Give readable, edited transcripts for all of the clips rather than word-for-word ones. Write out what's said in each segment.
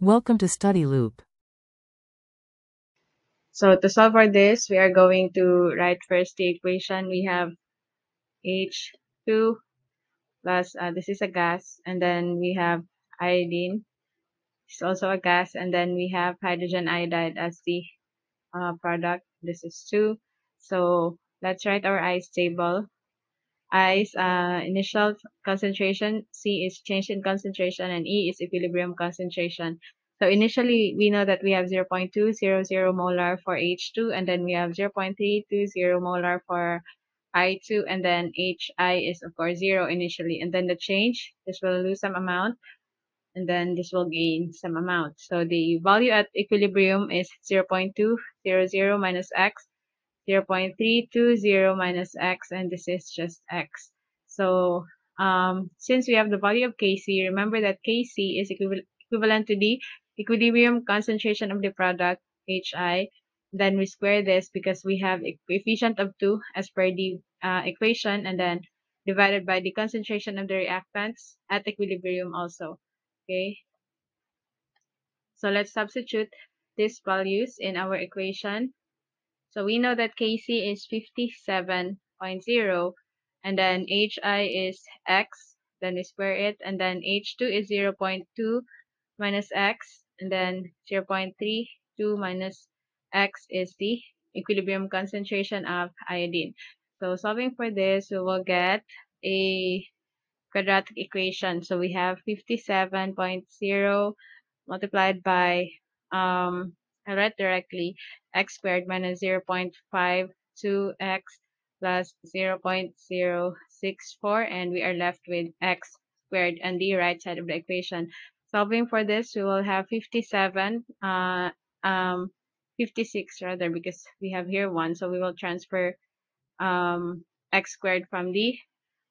Welcome to Study Loop. So to solve for this, we are going to write first the equation. We have H2 plus, this is a gas, and then we have iodine. It's also a gas, and then we have hydrogen iodide as the product. This is 2. So let's write our ice table. Ice, initial concentration, C is change in concentration, and E is equilibrium concentration. So initially, we know that we have 0.200 molar for H2, and then we have 0.320 molar for I2, and then HI is, of course, 0 initially. And then the change, this will lose some amount, and then this will gain some amount. So the value at equilibrium is 0.200 minus X, 0.320 minus X, and this is just X. So since we have the value of Kc, remember that Kc is equivalent to the equilibrium concentration of the product, Hi. Then we square this because we have a coefficient of 2 as per the equation, and then divided by the concentration of the reactants at equilibrium also. Okay, so let's substitute these values in our equation. So we know that Kc is 57.0, and then Hi is X, then we square it, and then H2 is 0.2 minus X, and then 0.32 minus X is the equilibrium concentration of iodine. So solving for this, we will get a quadratic equation. So we have 57.0 multiplied by, I read directly, x squared minus 0.52x plus 0.064, and we are left with x squared on the right side of the equation. Solving for this, we will have 56 rather, because we have here 1, so we will transfer x squared from the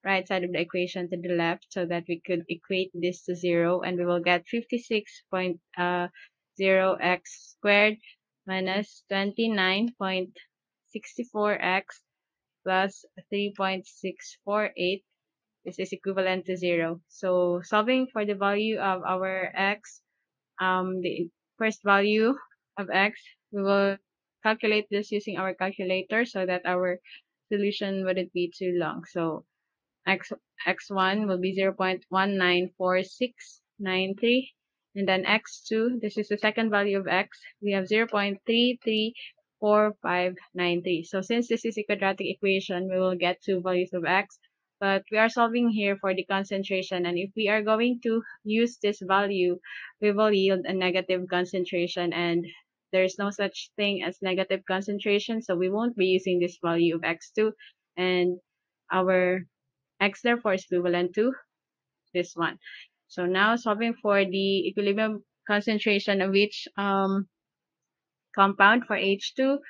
right side of the equation to the left so that we could equate this to 0, and we will get 56.0x squared minus 29.64x plus 3.648. This is equivalent to 0. So solving for the value of our x, the first value of x, we will calculate this using our calculator so that our solution wouldn't be too long. So x x1 will be 0.194693, and then x2, this is the second value of x, we have 0.334593. So since this is a quadratic equation, we will get two values of x, but we are solving here for the concentration, and if we are going to use this value, we will yield a negative concentration, and there's no such thing as negative concentration, so we won't be using this value of x2, and our x therefore is equivalent to this one. So now solving for the equilibrium concentration of each compound for H2.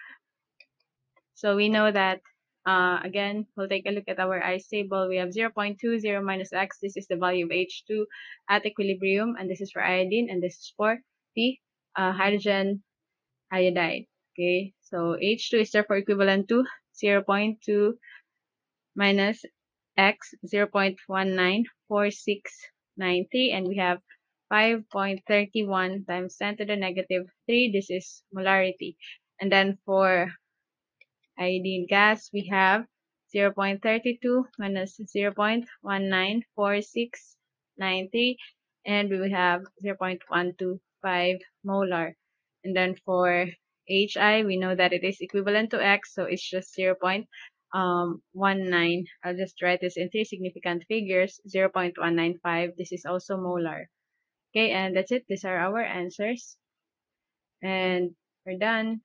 So we know that, again, we'll take a look at our ice table. We have 0.20 minus X. This is the value of H2 at equilibrium, and this is for iodine, and this is for the hydrogen iodide. Okay, so H2 is therefore equivalent to 0.2 minus X, 0.194693, and we have 5.31 times 10 to the negative 3. This is molarity. And then for iodine gas, we have 0.32 minus 0.194693, and we have 0.125 molar. And then for HI, we know that it is equivalent to X, so it's just 0.19. I'll just write this in three significant figures, 0.195. This is also molar. Okay, and that's it. These are our answers. And we're done.